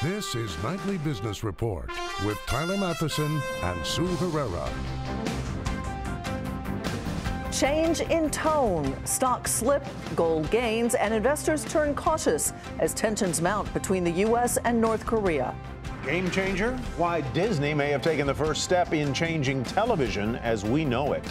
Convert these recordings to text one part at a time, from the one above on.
This is Nightly Business Report with Tyler Matheson and Sue Herrera. Change in tone. Stocks slip, gold gains, and investors turn cautious as tensions mount between the U.S. and North Korea. Game changer? Why Disney may have taken the first step in changing television as we know it.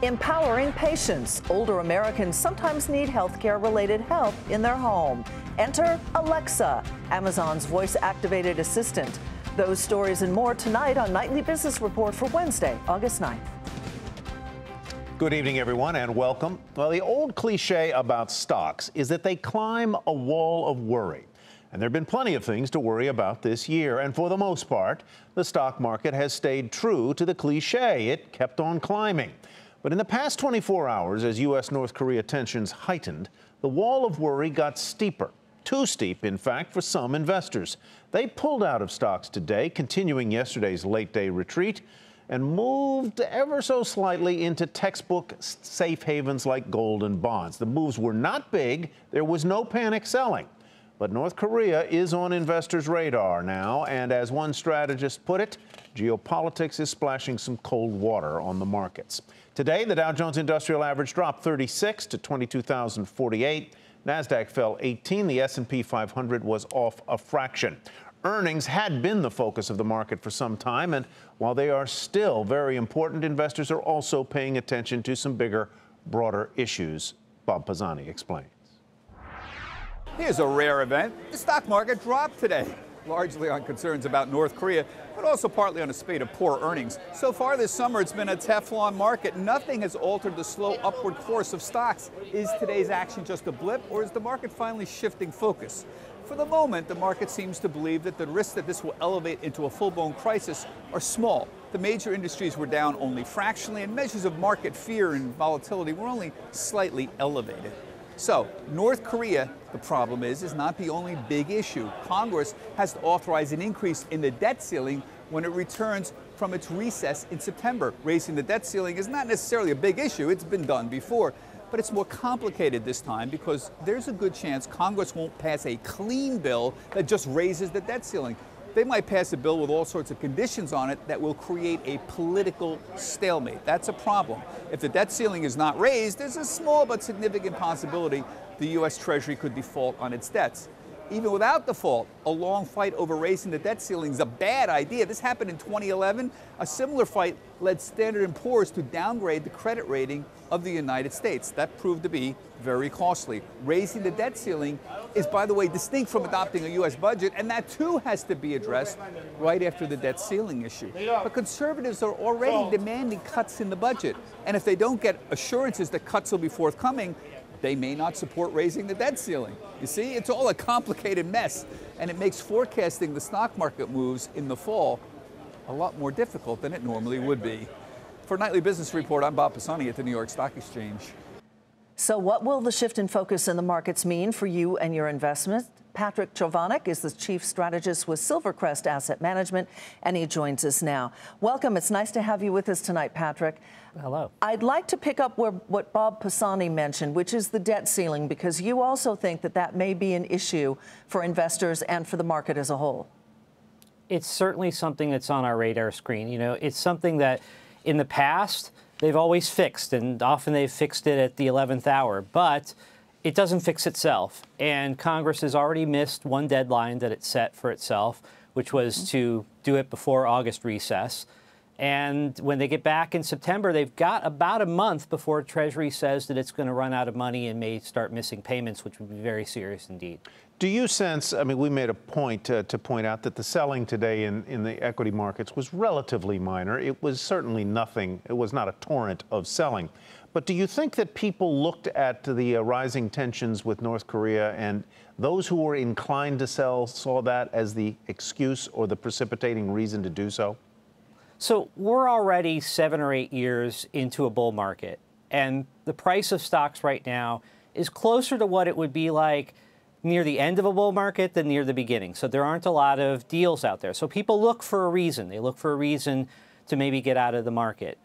Empowering patients. Older Americans sometimes need healthcare-related help in their home. Enter Alexa, Amazon's voice-activated assistant. Those stories and more tonight on Nightly Business Report for Wednesday, August 9th. Good evening, everyone, and welcome. Well, the old cliche about stocks is that they climb a wall of worry. And there have been plenty of things to worry about this year. And for the most part, the stock market has stayed true to the cliche. It kept on climbing. But in the past 24 hours, as U.S.-North Korea tensions heightened, the wall of worry got steeper. Too steep, in fact, for some investors. They pulled out of stocks today, continuing yesterday's late-day retreat, and moved ever so slightly into textbook safe havens like gold and bonds. The moves were not big. There was no panic selling. But North Korea is on investors' radar now, and as one strategist put it, geopolitics is splashing some cold water on the markets. Today, the Dow Jones Industrial Average dropped 36 to 22,048. NASDAQ fell 18. The S&P 500 was off a fraction. Earnings had been the focus of the market for some time, and while they are still very important, investors are also paying attention to some bigger, broader issues. Bob Pisani explains. Here's a rare event. The stock market dropped today, largely on concerns about North Korea, but also partly on a spate of poor earnings. So far this summer, it's been a Teflon market. Nothing has altered the slow upward course of stocks. Is today's action just a blip, or is the market finally shifting focus? For the moment, the market seems to believe that the risks that this will elevate into a full-blown crisis are small. The major industries were down only fractionally, and measures of market fear and volatility were only slightly elevated. So, North Korea, the problem is not the only big issue. Congress has to authorize an increase in the debt ceiling when it returns from its recess in September. Raising the debt ceiling is not necessarily a big issue. It's been done before. But it's more complicated this time because there's a good chance Congress won't pass a clean bill that just raises the debt ceiling. They might pass a bill with all sorts of conditions on it that will create a political stalemate. That's a problem. If the debt ceiling is not raised, there's a small but significant possibility the U.S. Treasury could default on its debts. Even without default, a long fight over raising the debt ceiling is a bad idea. This happened in 2011. A similar fight led Standard & Poor's to downgrade the credit rating of the United States. That proved to be very costly. Raising the debt ceiling is, by the way, distinct from adopting a U.S. budget, and that too has to be addressed right after the debt ceiling issue. But conservatives are already demanding cuts in the budget, and if they don't get assurances that cuts will be forthcoming, they may not support raising the debt ceiling. You see, it's all a complicated mess, and it makes forecasting the stock market moves in the fall a lot more difficult than it normally would be. For Nightly Business Report, I'm Bob Pisani at the New York Stock Exchange. So what will the shift in focus in the markets mean for you and your investments? Patrick Chovanec is the chief strategist with Silvercrest Asset Management, and he joins us now. Welcome. It's nice to have you with us tonight, Patrick. Hello. I'd like to pick up what Bob Pisani mentioned, which is the debt ceiling, because you also think that that may be an issue for investors and for the market as a whole. It's certainly something that's on our radar screen. You know, it's something that in the past they've always fixed, and often they've fixed it at the 11th hour, but it doesn't fix itself. And Congress has already missed one deadline that it set for itself, which was to do it before August recess. And when they get back in September, they've got about a month before Treasury says that it's going to run out of money and may start missing payments, which would be very serious indeed. Do you sense, I mean, we made a point to point out that the selling today in the equity markets was relatively minor. It was certainly nothing. It was not a torrent of selling. But do you think that people looked at the rising tensions with North Korea, and those who were inclined to sell saw that as the excuse or the precipitating reason to do so? So we're already 7 or 8 years into a bull market, and the price of stocks right now is closer to what it would be like near the end of a bull market than near the beginning. So there aren't a lot of deals out there. So people look for a reason. They look for a reason to maybe get out of the market.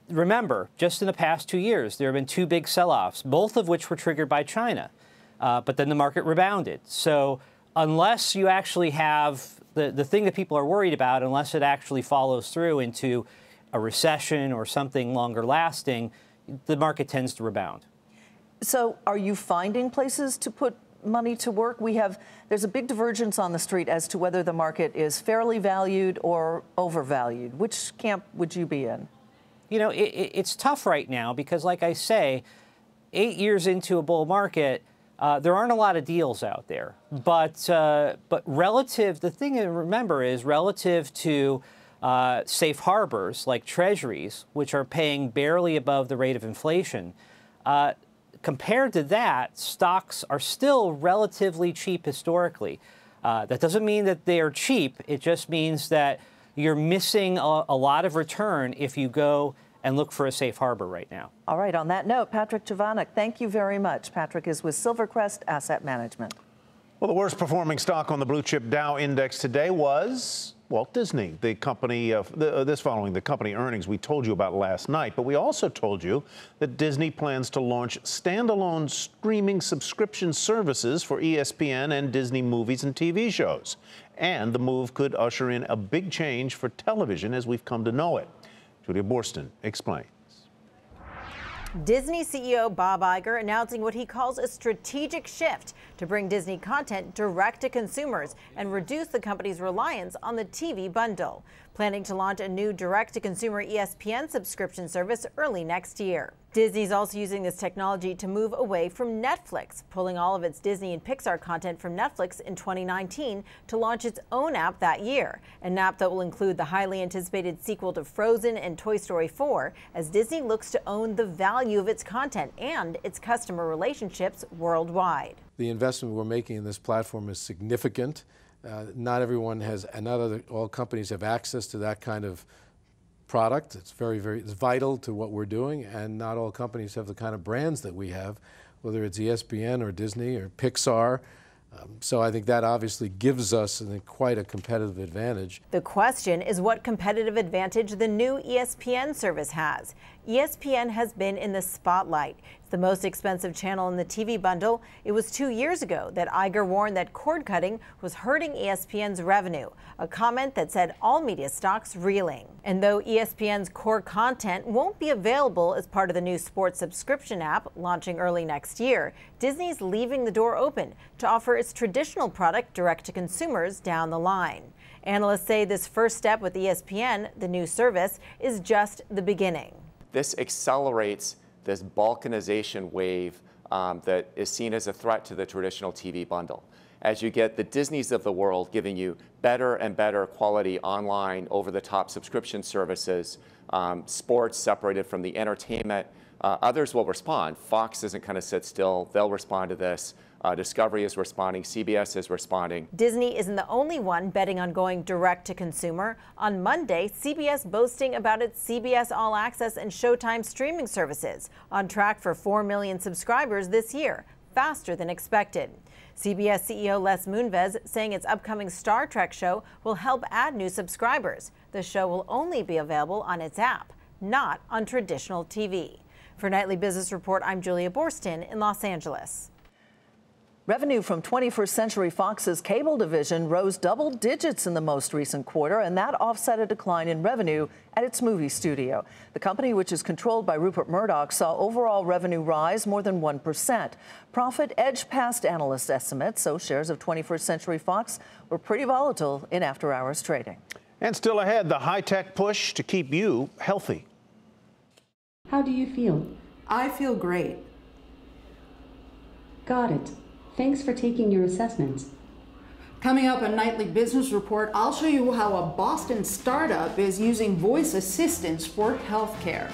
Remember, just in the past 2 years, there have been 2 big sell-offs, both of which were triggered by China. But then the market rebounded. So unless you actually have the thing that people are worried about, unless it actually follows through into a recession or something longer lasting, the market tends to rebound. So are you finding places to put money to work? There's a big divergence on the street as to whether the market is fairly valued or overvalued. Which camp would you be in? You know, it's tough right now because, like I say, 8 years into a bull market, there aren't a lot of deals out there. But the thing to remember is relative to safe harbors like treasuries, which are paying barely above the rate of inflation, compared to that, stocks are still relatively cheap historically. That doesn't mean that they are cheap. It just means that you're missing a lot of return if you go and look for a safe harbor right now. All right. On that note, Patrick Jovanik, thank you very much. Patrick is with Silvercrest Asset Management. Well, the worst performing stock on the blue chip Dow index today was Walt Disney, the company, this following the company earnings we told you about last night. But we also told you that Disney plans to launch standalone streaming subscription services for ESPN and Disney movies and TV shows. And the move could usher in a big change for television as we've come to know it. Julia Borston explains. Disney CEO Bob Iger announcing what he calls a strategic shift to bring Disney content direct to consumers and reduce the company's reliance on the TV bundle, planning to launch a new direct-to-consumer ESPN subscription service early next year. Disney's also using this technology to move away from Netflix, pulling all of its Disney and Pixar content from Netflix in 2019 to launch its own app that year, an app that will include the highly anticipated sequel to Frozen and Toy Story 4, as Disney looks to own the value of its content and its customer relationships worldwide. The investment we're making in this platform is significant. Not everyone has, and not all companies have access to that kind of product. It's it's vital to what we're doing, and not all companies have the kind of brands that we have, whether it's ESPN or Disney or Pixar. So I think that obviously gives us quite a competitive advantage. The question is what competitive advantage the new ESPN service has. ESPN has been in the spotlight. It's the most expensive channel in the TV bundle. It was 2 years ago that Iger warned that cord cutting was hurting ESPN's revenue, a comment that said all media stocks reeling. And though ESPN's core content won't be available as part of the new sports subscription app launching early next year, Disney's leaving the door open to offer its traditional product direct to consumers down the line. Analysts say this first step with ESPN, the new service, is just the beginning. This accelerates this balkanization wave that is seen as a threat to the traditional TV bundle. As you get the Disneys of the world giving you better and better quality online over-the-top subscription services, sports separated from the entertainment, others will respond. Fox doesn't kind of sit still. They'll respond to this. Discovery is responding. CBS is responding. Disney isn't the only one betting on going direct to consumer. On Monday, CBS boasting about its CBS All Access and Showtime streaming services, on track for 4 million subscribers this year, faster than expected. CBS CEO Les Moonves saying its upcoming Star Trek show will help add new subscribers. The show will only be available on its app, not on traditional TV. For Nightly Business Report, I'm Julia Borston in Los Angeles. Revenue from 21st Century Fox's cable division rose double digits in the most recent quarter, and that offset a decline in revenue at its movie studio. The company, which is controlled by Rupert Murdoch, saw overall revenue rise more than 1%. Profit edged past analyst estimates, so shares of 21st Century Fox were pretty volatile in after-hours trading. And still ahead, the high-tech push to keep you healthy. How do you feel? I feel great. Got it. Thanks for taking your assessment. Coming up on Nightly Business Report, I'll show you how a Boston startup is using voice assistants for healthcare.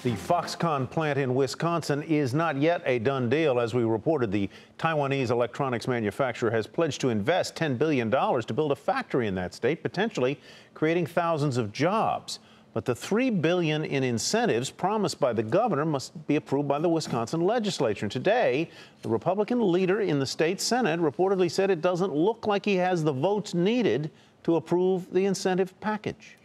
The Foxconn plant in Wisconsin is not yet a done deal. As we reported, the Taiwanese electronics manufacturer has pledged to invest $10 billion to build a factory in that state, potentially creating thousands of jobs. But the $3 billion in incentives promised by the governor must be approved by the Wisconsin legislature. Today, the Republican leader in the state Senate reportedly said it doesn't look like he has the votes needed to approve the incentive package.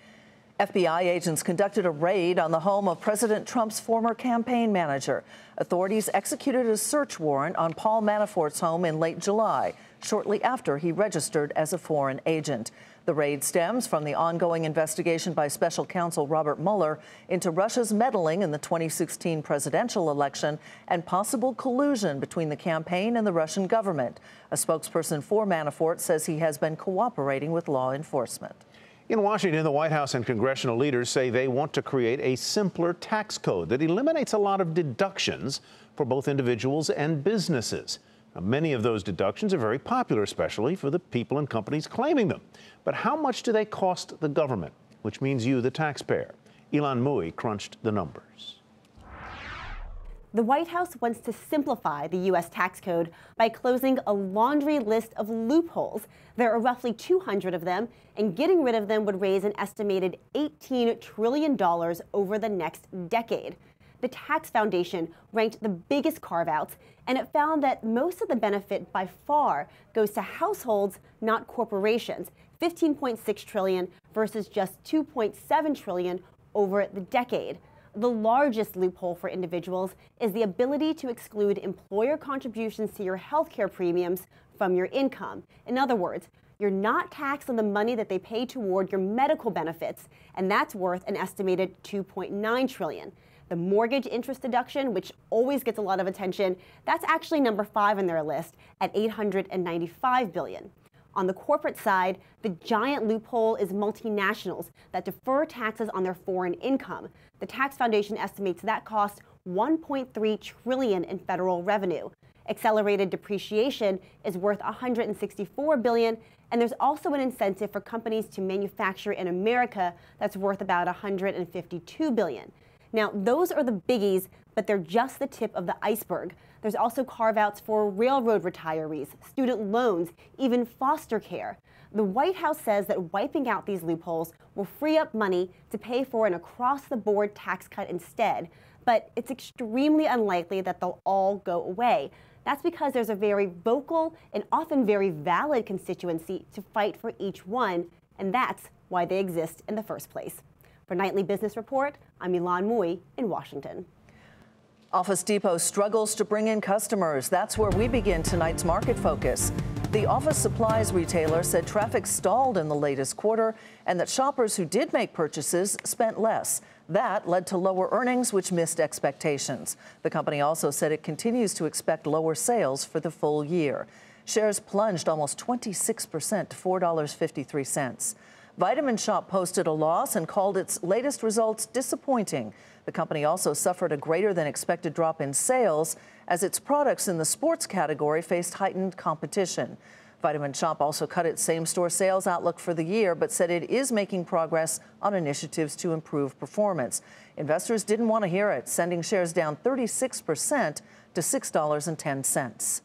FBI agents conducted a raid on the home of President Trump's former campaign manager. Authorities executed a search warrant on Paul Manafort's home in late July, shortly after he registered as a foreign agent. The raid stems from the ongoing investigation by special counsel Robert Mueller into Russia's meddling in the 2016 presidential election and possible collusion between the campaign and the Russian government. A spokesperson for Manafort says he has been cooperating with law enforcement. In Washington, the White House and congressional leaders say they want to create a simpler tax code that eliminates a lot of deductions for both individuals and businesses. Now, many of those deductions are very popular, especially for the people and companies claiming them. But how much do they cost the government, which means you, the taxpayer? Ilan Mui crunched the numbers. The White House wants to simplify the U.S. tax code by closing a laundry list of loopholes. There are roughly 200 of them, and getting rid of them would raise an estimated $18 trillion over the next decade. The Tax Foundation ranked the biggest carve-outs, and it found that most of the benefit by far goes to households, not corporations, $15.6 trillion versus just $2.7 trillion over the decade. The largest loophole for individuals is the ability to exclude employer contributions to your healthcare premiums from your income. In other words, you're not taxed on the money that they pay toward your medical benefits, and that's worth an estimated $2.9 trillion. The mortgage interest deduction, which always gets a lot of attention, that's actually number 5 on their list at $895 billion. On the corporate side, the giant loophole is multinationals that defer taxes on their foreign income. The Tax Foundation estimates that costs $1.3 trillion in federal revenue. Accelerated depreciation is worth $164 billion, and there's also an incentive for companies to manufacture in America that's worth about $152 billion. Now, those are the biggies, but they're just the tip of the iceberg. There's also carve-outs for railroad retirees, student loans, even foster care. The White House says that wiping out these loopholes will free up money to pay for an across-the-board tax cut instead, but it's extremely unlikely that they'll all go away. That's because there's a very vocal and often very valid constituency to fight for each one, and that's why they exist in the first place. For Nightly Business Report, I'm Ilan Mui in Washington. Office Depot struggles to bring in customers. That's where we begin tonight's market focus. The office supplies retailer said traffic stalled in the latest quarter and that shoppers who did make purchases spent less. That led to lower earnings, which missed expectations. The company also said it continues to expect lower sales for the full year. Shares plunged almost 26% to $4.53. Vitamin Shoppe posted a loss and called its latest results disappointing. The company also suffered a greater than expected drop in sales as its products in the sports category faced heightened competition. Vitamin Shoppe also cut its same-store sales outlook for the year, but said it is making progress on initiatives to improve performance. Investors didn't want to hear it, sending shares down 36% to $6.10.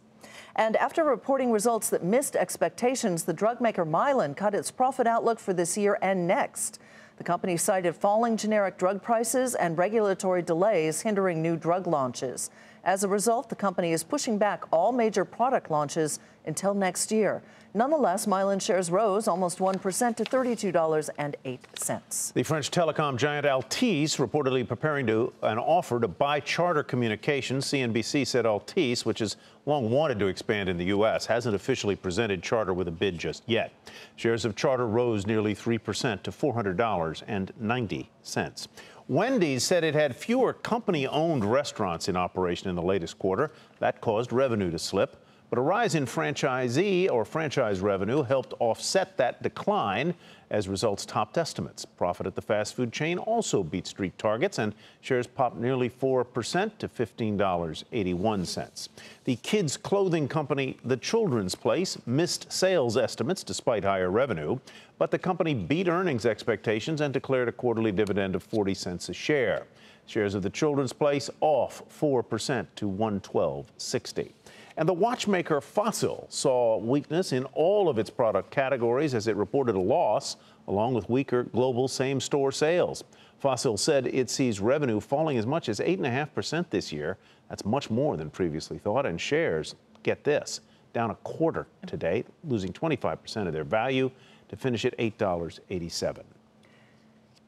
And after reporting results that missed expectations, the drug maker Mylan cut its profit outlook for this year and next. The company cited falling generic drug prices and regulatory delays hindering new drug launches. As a result, the company is pushing back all major product launches until next year. Nonetheless, Mylan shares rose almost 1% to $32.08. The French telecom giant Altice reportedly preparing an offer to buy Charter Communications. CNBC said Altice, which has long wanted to expand in the U.S., hasn't officially presented Charter with a bid just yet. Shares of Charter rose nearly 3% to $400.90. Wendy's said it had fewer company-owned restaurants in operation in the latest quarter. That caused revenue to slip. But a rise in franchisee or franchise revenue helped offset that decline as results topped estimates. Profit at the fast food chain also beat street targets, and shares popped nearly 4% to $15.81. The kids' clothing company The Children's Place missed sales estimates despite higher revenue, but the company beat earnings expectations and declared a quarterly dividend of 40 cents a share. Shares of the Children's Place off 4% to 112.60. And the watchmaker Fossil saw weakness in all of its product categories as it reported a loss, along with weaker global same-store sales. Fossil said it sees revenue falling as much as 8.5% this year. That's much more than previously thought. And shares, get this, down a quarter today, losing 25% of their value to finish at $8.87.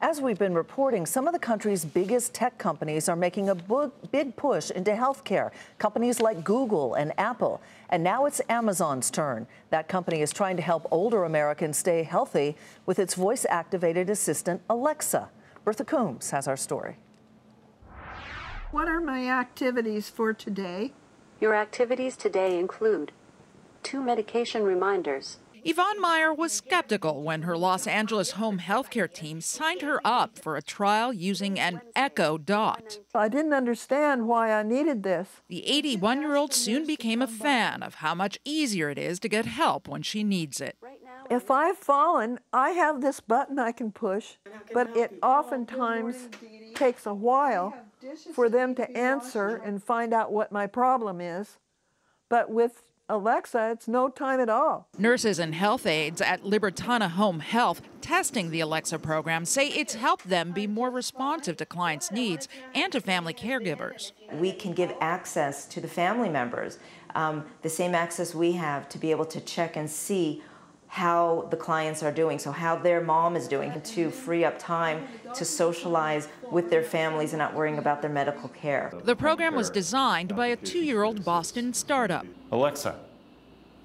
As we've been reporting, some of the country's biggest tech companies are making a big push into healthcare. Companies like Google and Apple. And now it's Amazon's turn. That company is trying to help older Americans stay healthy with its voice-activated assistant, Alexa. Bertha Coombs has our story. What are my activities for today? Your activities today include 2 medication reminders. Yvonne Meyer was skeptical when her Los Angeles home healthcare team signed her up for a trial using an Echo Dot. I didn't understand why I needed this. The 81-year-old soon became a fan of how much easier it is to get help when she needs it. If I've fallen, I have this button I can push, but it oftentimes takes a while for them to answer and find out what my problem is. But with Alexa, it's no time at all. Nurses and health aides at Libertana Home Health testing the Alexa program say it's helped them be more responsive to clients' needs and to family caregivers. We can give access to the family members, the same access we have to be able to check and see how the clients are doing, so how their mom is doing, and to free up time to socialize with their families and not worrying about their medical care. The program was designed by a 2-year-old Boston startup. Alexa,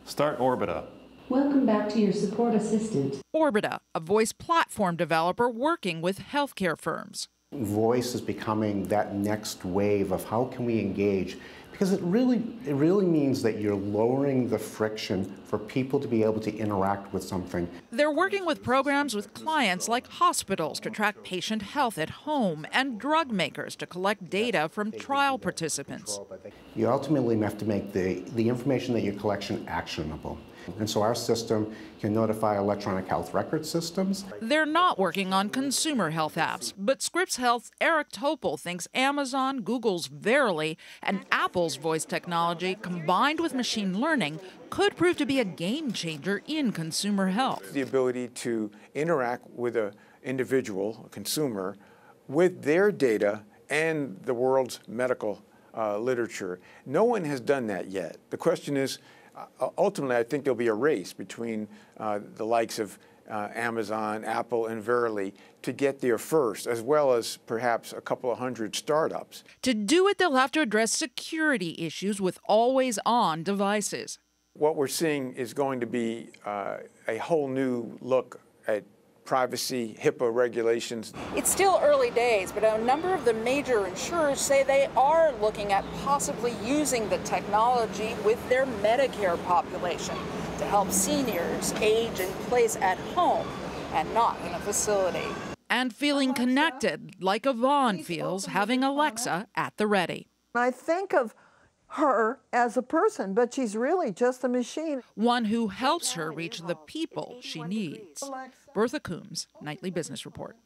start Orbita. Welcome back to your support assistant. Orbita, a voice platform developer working with healthcare firms. Voice is becoming that next wave of how can we engage, because it really means that you're lowering the friction for people to be able to interact with something. They're working with programs with clients like hospitals to track patient health at home and drug makers to collect data from trial participants. You ultimately have to make the information that you collection actionable. And so our system can notify electronic health record systems. They're not working on consumer health apps, but Scripps Health's Eric Topol thinks Amazon, Google's Verily, and Apple's voice technology combined with machine learning could prove to be a game changer in consumer health. The ability to interact with an individual, a consumer, with their data and the world's medical literature. No one has done that yet. The question is, ultimately, I think there'll be a race between the likes of Amazon, Apple, and Verily to get there first, as well as perhaps a couple of hundred startups. To do it, they'll have to address security issues with always-on devices. What we're seeing is going to be a whole new look at privacy, HIPAA regulations. It's still early days, but a number of the major insurers say they are looking at possibly using the technology with their Medicare population to help seniors age in place at home and not in a facility. And feeling connected, like Yvonne feels having Alexa at the ready. I think of her as a person, but she's really just a machine. One who helps her reach the people she needs. Bertha Coombs, Nightly Business Report.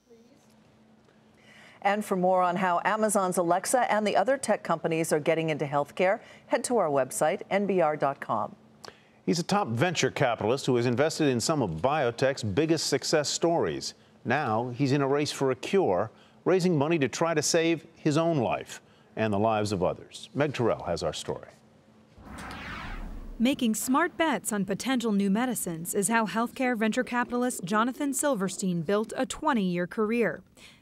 And for more on how Amazon's Alexa and the other tech companies are getting into healthcare, head to our website, nbr.com. He's a top venture capitalist who has invested in some of biotech's biggest success stories. Now he's in a race for a cure, raising money to try to save his own life and the lives of others. Meg Terrell has our story. Making smart bets on potential new medicines is how healthcare venture capitalist Jonathan Silverstein built a 20-year career.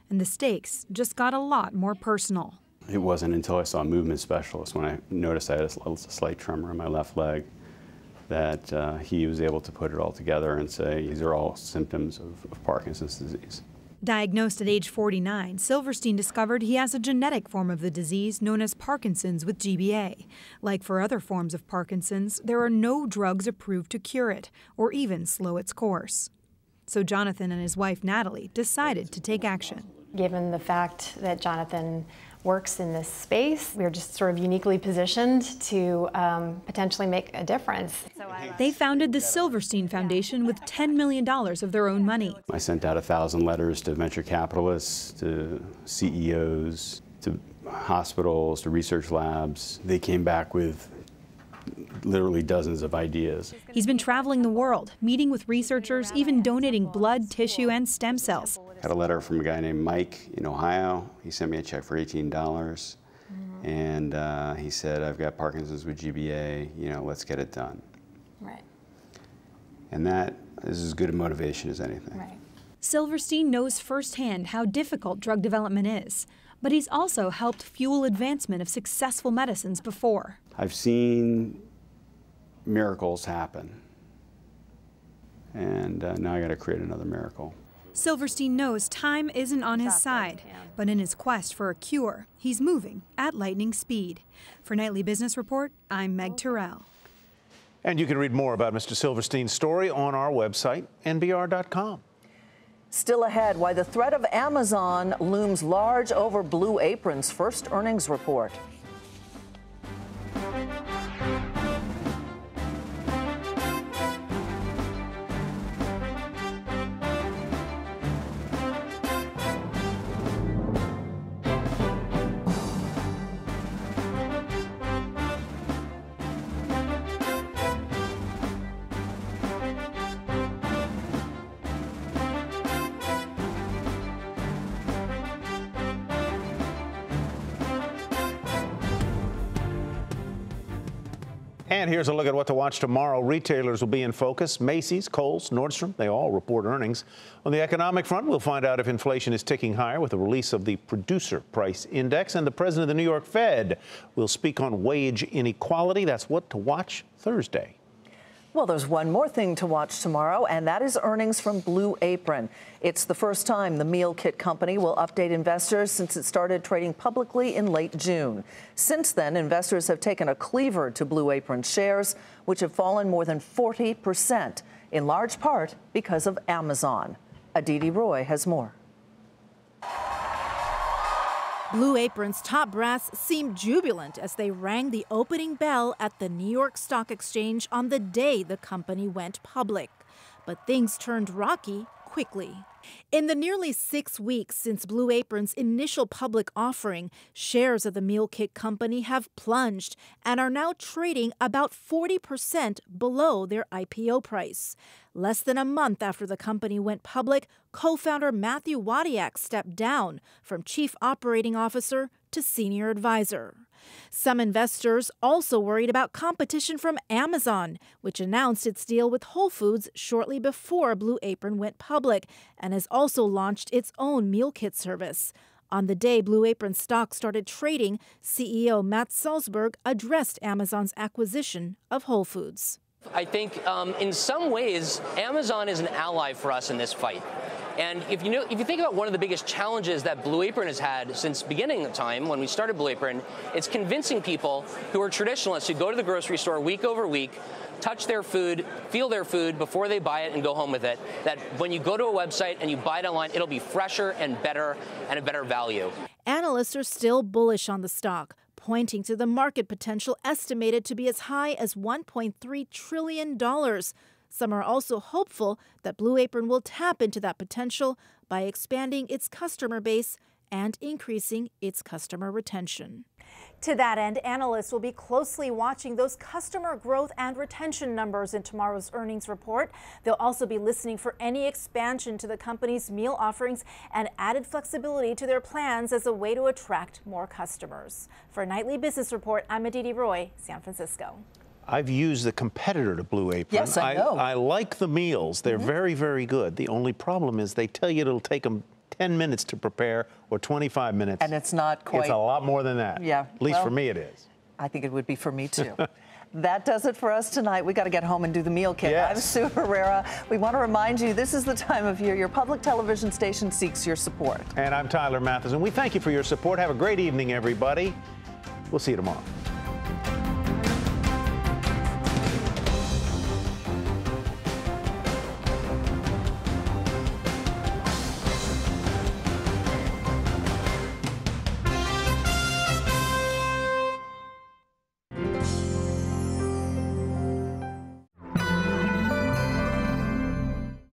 And the stakes just got a lot more personal. It wasn't until I saw a movement specialist when I noticed I had a slight tremor in my left leg that he was able to put it all together and say these are all symptoms of Parkinson's disease. Diagnosed at age 49, Silverstein discovered he has a genetic form of the disease known as Parkinson's with GBA. Like for other forms of Parkinson's, there are no drugs approved to cure it or even slow its course. So Jonathan and his wife Natalie decided to take action. Given the fact that Jonathan works in this space, we're just sort of uniquely positioned to potentially make a difference. They founded the Silverstein Foundation with $10 million of their own money. I sent out 1,000 letters to venture capitalists, to CEOs, to hospitals, to research labs. They came back with literally dozens of ideas. He's been traveling the world, meeting with researchers, even donating blood, tissue, and stem cells. Got a letter from a guy named Mike in Ohio. He sent me a check for $18. And he said, I've got Parkinson's with GBA, you know, let's get it done. Right. And that is as good a motivation as anything. Right. Silverstein knows firsthand how difficult drug development is, but he's also helped fuel advancement of successful medicines before. I've seen miracles happen, and now I got to create another miracle. Silverstein knows time isn't on his side, but in his quest for a cure, he's moving at lightning speed. For Nightly Business Report, I'm Meg Terrell. And you can read more about Mr. Silverstein's story on our website, NBR.com. Still ahead, why the threat of Amazon looms large over Blue Apron's first earnings report. And here's a look at what to watch tomorrow. Retailers will be in focus. Macy's, Kohl's, Nordstrom, they all report earnings. On the economic front, we'll find out if inflation is ticking higher with the release of the Producer Price Index. And the president of the New York Fed will speak on wage inequality. That's what to watch Thursday. Well, there's one more thing to watch tomorrow, and that is earnings from Blue Apron. It's the first time the meal kit company will update investors since it started trading publicly in late June. Since then, investors have taken a cleaver to Blue Apron shares, which have fallen more than 40%, in large part because of Amazon. Aditi Roy has more. Blue Apron's top brass seemed jubilant as they rang the opening bell at the New York Stock Exchange on the day the company went public. But things turned rocky quickly. In the nearly 6 weeks since Blue Apron's initial public offering, shares of the meal kit company have plunged and are now trading about 40% below their IPO price. Less than a month after the company went public, co-founder Matthew Wadiak stepped down from chief operating officer to senior advisor. Some investors also worried about competition from Amazon, which announced its deal with Whole Foods shortly before Blue Apron went public and has also launched its own meal kit service. On the day Blue Apron stock started trading, CEO Matt Salzberg addressed Amazon's acquisition of Whole Foods. I think in some ways, Amazon is an ally for us in this fight. And if you think about one of the biggest challenges that Blue Apron has had since beginning of time, when we started Blue Apron, it's convincing people who are traditionalists who go to the grocery store week over week, touch their food, feel their food before they buy it and go home with it, that when you go to a website and you buy it online, it'll be fresher and better and a better value. Analysts are still bullish on the stock, pointing to the market potential estimated to be as high as $1.3 trillion. Some are also hopeful that Blue Apron will tap into that potential by expanding its customer base and increasing its customer retention. To that end, analysts will be closely watching those customer growth and retention numbers in tomorrow's earnings report. They'll also be listening for any expansion to the company's meal offerings and added flexibility to their plans as a way to attract more customers. For Nightly Business Report, I'm Aditi Roy, San Francisco. I've used the competitor to Blue Apron. Yes, I know. I like the meals. They're very, very good. The only problem is they tell you it'll take them 10 minutes to prepare or 25 minutes. And it's not quite. It's a lot more than that. Yeah. At least for me it is. I think it would be for me too. That does it for us tonight. We got to get home and do the meal kit. Yes. I'm Sue Herrera. We want to remind you this is the time of year your public television station seeks your support. And I'm Tyler Matheson. We thank you for your support. Have a great evening, everybody. We'll see you tomorrow.